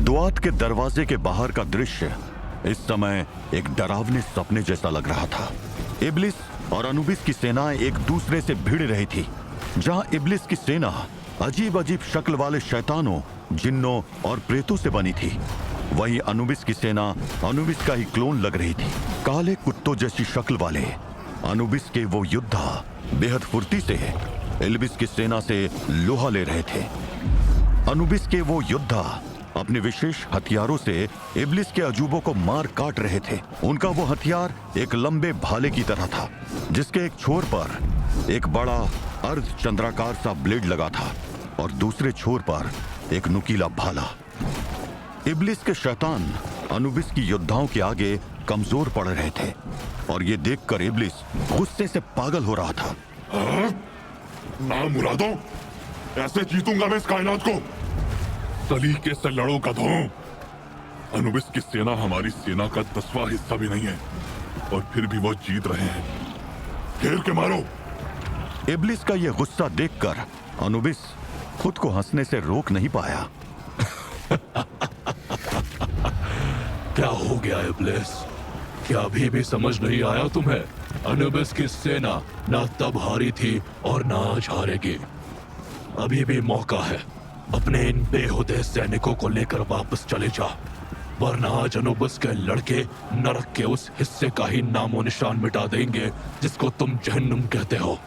दुआत के दरवाजे के बाहर का दृश्य इस समय एक डरावने सपने जैसा लग रहा था। इब्लिस और अनुबिस की सेनाएं एक दूसरे से भिड़ रही थी। जहां इब्लिस की सेना अजीब अजीब शक्ल वाले शैतानों, जिन्नों और प्रेतों से बनी थी, वहीं अनुबिस की सेना अनुबिस का ही क्लोन लग रही थी। काले कुत्तों जैसी शक्ल वाले अनुबिस के वो योद्धा बेहद फुर्ती से इब्लिस की सेना से लोहा ले रहे थे। अनुबिस के वो योद्धा अपने विशेष हथियारों से इब्लिस के अजूबों को मार काट रहे थे। उनका वो हथियार एक लंबे भाले की तरह था, जिसके एक छोर पर एक बड़ा अर्ध चंद्राकार सा ब्लेड लगा था और दूसरे छोर पर एक नुकीला भाला। इब्लिस के शैतान अनुबिस की योद्धाओं के आगे कमजोर पड़ रहे थे और ये देखकर इब्लिस गुस्से से पागल हो रहा था। ना मुरादों, ऐसे जीतूंगा मैं इस कायनात को। सलीके से लड़ो गधों। अनुबिस की सेना हमारी सेना का 10वां हिस्सा भी नहीं है और फिर भी वो जीत रहे हैं। घेर के मारो। इब्लिस का यह गुस्सा देखकर अनुबिस खुद को हंसने से रोक नहीं पाया। क्या हो गया इब्लिस? क्या अभी भी समझ नहीं आया तुम्हें? अनुबिस की सेना ना तब हारी थी और ना आज हारेगी। अभी भी मौका है। अपने इन बेहुदे सैनिकों को लेकर वापस चले जा, वरना आज अनुबिस के लड़के नरक के उस हिस्से का ही नामो निशान मिटा देंगे जिसको तुम जहन्नुम कहते हो,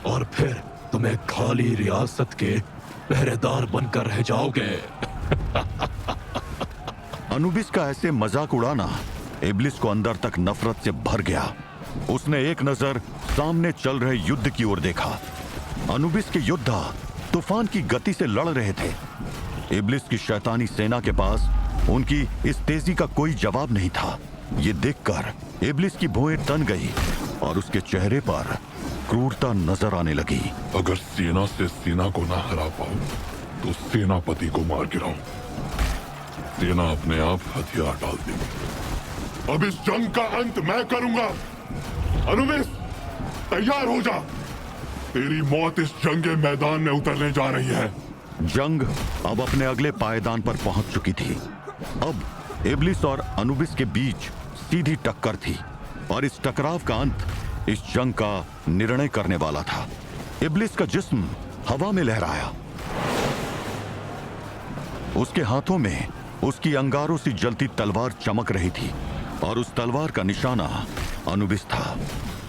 और फिर तुम्हें खाली रियासत के पहरेदार बनकर रह जाओगे। अनुबिस का ऐसे मजाक उड़ाना इब्लिस को अंदर तक नफरत से भर गया। उसने एक नजर सामने चल रहे युद्ध की ओर देखा। अनुबिस के योद्धा तूफान की गति से लड़ रहे थे। इब्लिस की शैतानी सेना के पास उनकी इस तेजी का कोई जवाब नहीं था। ये देखकर इब्लिस की भौहें तन गई और उसके चेहरे पर क्रूरता नजर आने लगी। अगर सेना से सेना को ना हरा पाऊं तो सेनापति को मार गिराऊं। सेना अपने आप हथियार डाल देगी। अब इस जंग का अंत मैं करूंगा। अनुबिस, तैयार हो जा। तेरी मौत इस जंग के मैदान में उतरने जा रही है। जंग अब अपने अगले पायदान पर पहुंच चुकी थी। अब इब्लिस और अनुबिस के बीच सीधी टक्कर थी और इस टकराव का अंत इस जंग का निर्णय करने वाला था। इब्लिस का जिस्म हवा में लहराया। उसके हाथों में उसकी अंगारों सी जलती तलवार चमक रही थी और उस तलवार का निशाना अनुबिस था।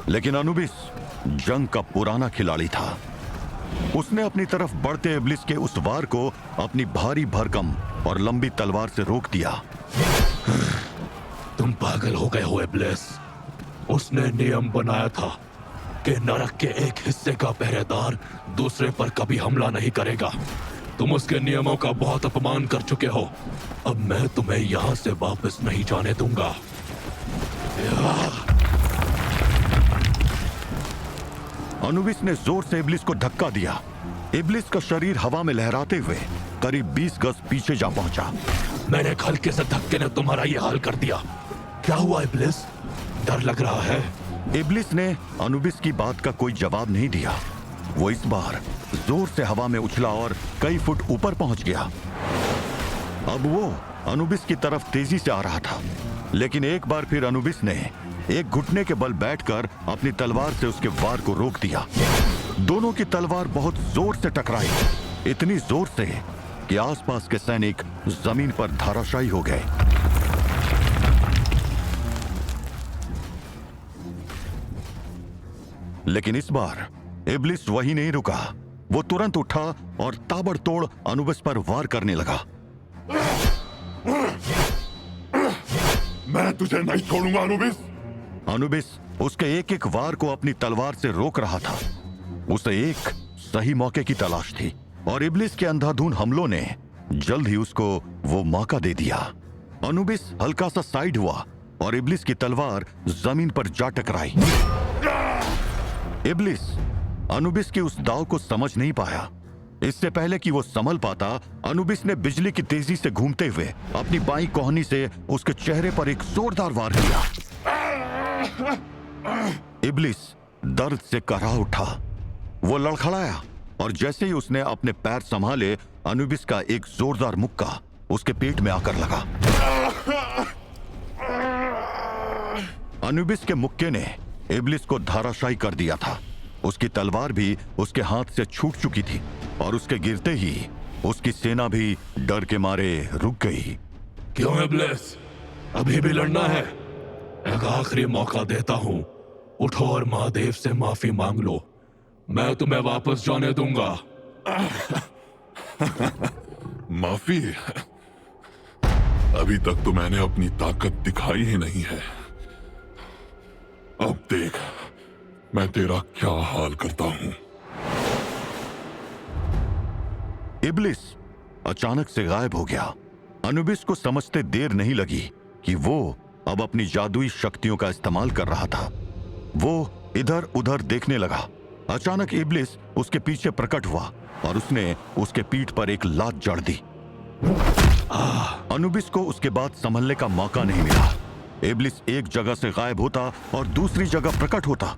लेकिन अनुबिस जंग का पुराना खिलाड़ी था। उसने अपनी तरफ बढ़ते इब्लिस के उस वार को अपनी भारी भरकम और लंबी तलवार से रोक दिया। तुम पागल हो गए हो इब्लिस। उसने नियम बनाया था कि नरक के एक हिस्से का पहरेदार दूसरे पर कभी हमला नहीं करेगा। तुम उसके नियमों का बहुत अपमान कर चुके हो। अब मैं तुम्हें यहां से वापस नहीं जाने दूंगा। अनुबिस ने जोर से इब्लिस को धक्का दिया। इब्लिस का शरीर हवा में लहराते हुए करीब 20 गज पीछे जा पहुंचा। मैंने हल्के से धक्के ने तुम्हारा ये हाल कर दिया। क्या हुआ इब्लिस? डर लग रहा है? इब्लिस ने अनुबिस की बात का कोई जवाब नहीं दिया। वो इस बार जोर से हवा में उछला और कई फुट ऊपर पहुंच गया। अब वो अनुबिस की तरफ तेजी से आ रहा था, लेकिन एक बार फिर अनुबिस ने एक घुटने के बल बैठकर अपनी तलवार से उसके वार को रोक दिया। दोनों की तलवार बहुत जोर से टकराई, इतनी जोर से कि आसपास के सैनिक जमीन पर धराशायी हो गए। लेकिन इस बार इब्लिस वहीं नहीं रुका। वो तुरंत उठा और ताबड़तोड़ अनुबिस पर वार करने लगा। मैं तुझे नहीं छोड़ूंगा अनुबिस। अनुबिस उसके एक एक वार को अपनी तलवार से रोक रहा था। उसे एक सही मौके की तलाश थी और इब्लिस के अंधाधुंध हमलों ने जल्द ही उसको वो मौका दे दिया। अनुबिस हल्का सा साइड हुआ और इब्लिस की तलवार जमीन पर जा टकराई। इब्लिस अनुबिस के उस दाव को समझ नहीं पाया। इससे पहले कि वो संभल पाता, अनुबिस ने बिजली की तेजी से घूमते हुए अपनी बाईं कोहनी से उसके चेहरे पर एक जोरदार वार किया। इब्लिस दर्द से कराह उठा। वो लड़खड़ाया और जैसे ही उसने अपने पैर संभाले, अनुबिस का एक जोरदार मुक्का उसके पेट में आकर लगा। अनुबिस के मुक्के ने इब्लिस को धाराशायी कर दिया था। उसकी तलवार भी उसके हाथ से छूट चुकी थी और उसके गिरते ही उसकी सेना भी डर के मारे रुक गई। क्यों इब्लिस, अभी भी लड़ना है? एक आखिरी मौका देता हूं, उठो और महादेव से माफी मांग लो, मैं तुम्हें वापस जाने दूंगा। माफी? अभी तक तो मैंने अपनी ताकत दिखाई ही नहीं है। अब देख मैं तेरा क्या हाल करता हूं। इब्लिस अचानक से गायब हो गया। अनुबिस को समझते देर नहीं लगी कि वो अब अपनी जादुई शक्तियों का इस्तेमाल कर रहा था। वो इधर उधर देखने लगा। अचानक इब्लिस उसके पीछे प्रकट हुआ और उसने उसके पीठ पर एक लात जड़ दी। अनुबिस को उसके बाद संभलने का मौका नहीं मिला। इब्लिस एक जगह से गायब होता और दूसरी जगह प्रकट होता।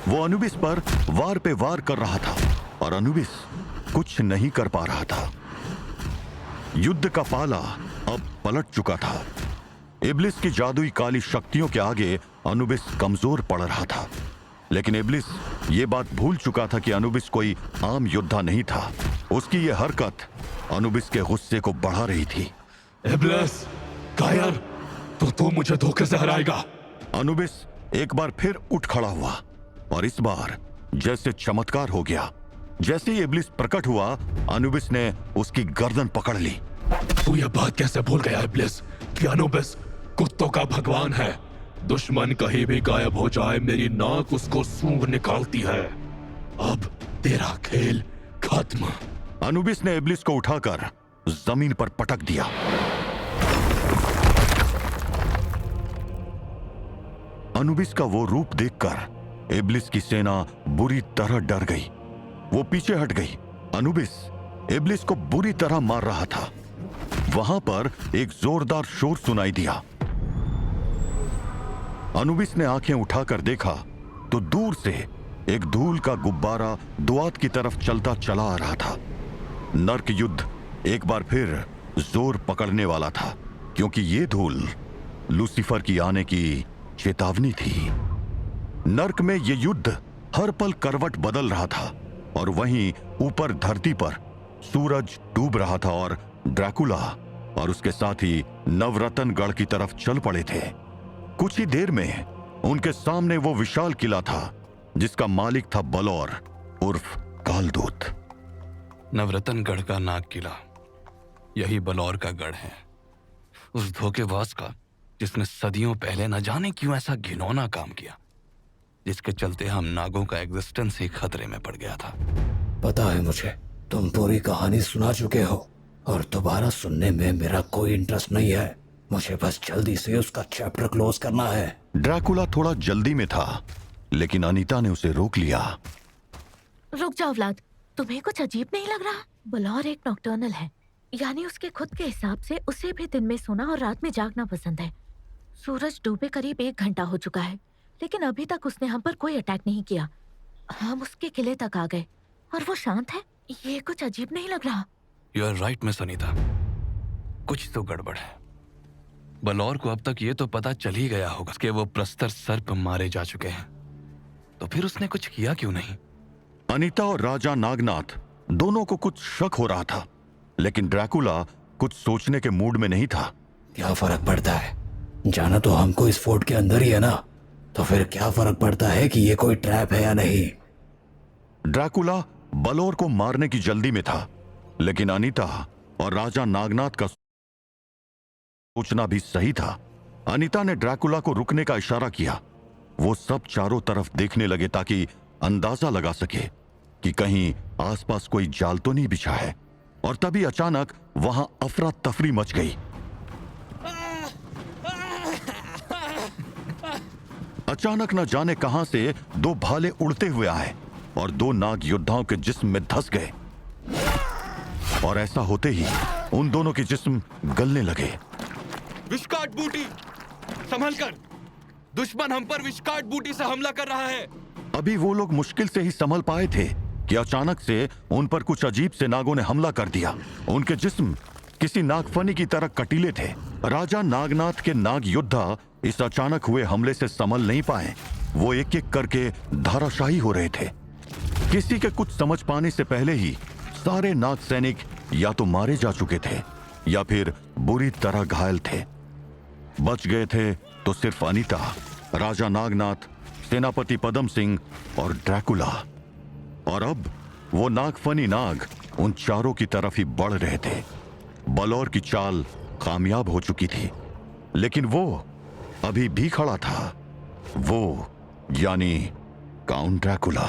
वो अनुबिस पर वार पे वार कर रहा था और अनुबिस कुछ नहीं कर पा रहा था। युद्ध का पाला अब पलट चुका था। इब्लिस की जादुई काली शक्तियों के आगे अनुबिस कमजोर पड़ रहा था। लेकिन इब्लिस ये बात भूल चुका था कि अनुबिस कोई आम योद्धा नहीं था। उसकी ये हरकत अनुबिस के गुस्से को बढ़ा रही थी। इब्लिस, कायर, तो तू मुझे धोखे से हराएगा। अनुबिस एक बार फिर उठ खड़ा हुआ और इस बार जैसे चमत्कार हो गया। जैसे ही इब्लिस प्रकट हुआ, अनुबिस ने उसकी गर्दन पकड़ ली। तू ये बात कैसे भूल गया इब्लिस कि अनुबिस कुत्तों का भगवान है? दुश्मन कहीं भी गायब हो जाए, मेरी नाक उसको सूंघ निकालती है। अब तेरा खेल खत्म। अनुबिस ने इब्लिस को उठाकर जमीन पर पटक दिया। अनुबिस का वो रूप देखकर इब्लिस की सेना बुरी तरह डर गई। वो पीछे हट गई। अनुबिस इब्लिस को बुरी तरह मार रहा था। वहां पर एक जोरदार शोर सुनाई दिया। अनुबिस ने आंखें उठाकर देखा तो दूर से एक धूल का गुब्बारा दुआत की तरफ चलता चला आ रहा था। नर्क युद्ध एक बार फिर जोर पकड़ने वाला था, क्योंकि ये धूल लूसीफर की आने की चेतावनी थी। नर्क में ये युद्ध हर पल करवट बदल रहा था और वहीं ऊपर धरती पर सूरज डूब रहा था और ड्रैकुला और उसके साथी नवरत्नगढ़ की तरफ चल पड़े थे। कुछ ही देर में उनके सामने वो विशाल किला था जिसका मालिक था बलौर उर्फ कालदूत। नवरत्नगढ़ का नाग किला, यही बलौर का गढ़ है। उस धोखेबाज का जिसने सदियों पहले न जाने क्यों ऐसा घिनौना काम किया, जिसके चलते हम नागों का एग्जिस्टेंस ही खतरे में पड़ गया था। पता है मुझे, तुम पूरी कहानी सुना चुके हो और दोबारा सुनने में मेरा कोई इंटरेस्ट नहीं है। मुझे बस जल्दी से उसका चैप्टर क्लोज करना है। ड्रैकुला थोड़ा जल्दी में था, लेकिन अनीता ने उसे रोक लिया। रुक जाओ व्लाद, तुम्हें कुछ अजीब नहीं लग रहा? बलौर एक नॉक्टर्नल है, यानी उसके खुद के हिसाब से उसे भी दिन में सोना और रात में जागना पसंद है। सूरज डूबे करीब 1 घंटा हो चुका है, लेकिन अभी तक उसने हम पर कोई अटैक नहीं किया। हम उसके किले तक आ गए और वो शांत है। ये कुछ अजीब नहीं लग रहा? You are right miss Anita, कुछ तो गड़बड़ है। बलौर को अब तक ये तो पता चल ही गया होगा कि वो प्रस्तर सर्प मारे जा चुके हैं, तो फिर उसने कुछ किया क्यों नहीं? अनीता और राजा नागनाथ दोनों को कुछ शक हो रहा था, लेकिन ड्रैकुला कुछ सोचने के मूड में नहीं था। क्या फर्क पड़ता है, जाना तो हमको इस फोर्ट के अंदर ही है ना, तो फिर क्या फर्क पड़ता है कि ये कोई ट्रैप है या नहीं। ड्रैकुला बलौर को मारने की जल्दी में था, लेकिन अनीता और राजा नागनाथ का सोचना भी सही था। अनीता ने ड्रैकुला को रुकने का इशारा किया। वो सब चारों तरफ देखने लगे ताकि अंदाजा लगा सके कि कहीं आसपास कोई जाल तो नहीं बिछा है। और तभी अचानक वहां अफरा तफरी मच गई। अचानक न जाने कहां से 2 भाले उड़ते हुए आए और 2 नाग योद्धाओं के जिस्म में धंस गए, और ऐसा होते ही उन दोनों के जिस्म गलने लगे। विस्काट बूटी, संभल कर, दुश्मन हम पर विस्काट बूटी से हमला कर रहा है। अभी वो लोग मुश्किल से ही संभल पाए थे कि अचानक से उन पर कुछ अजीब से नागों ने हमला कर दिया। उनके जिस्म किसी नागफनी की तरह कटीले थे। राजा नागनाथ के नाग योद्धा इस अचानक हुए हमले से संभल नहीं पाए। वो एक एक करके धाराशाही हो रहे थे। किसी के कुछ समझ पाने से पहले ही सारे नाग सैनिक या तो मारे जा चुके थे या फिर बुरी तरह घायल थे। बच गए थे तो सिर्फ अनीता, राजा नागनाथ, सेनापति पदम सिंह और ड्रैकुला। और अब वो नागफनी नाग उन चारों की तरफ ही बढ़ रहे थे। बलौर की चाल कामयाब हो चुकी थी, लेकिन वो अभी भी खड़ा था। वो यानी काउंट ड्रैकुला।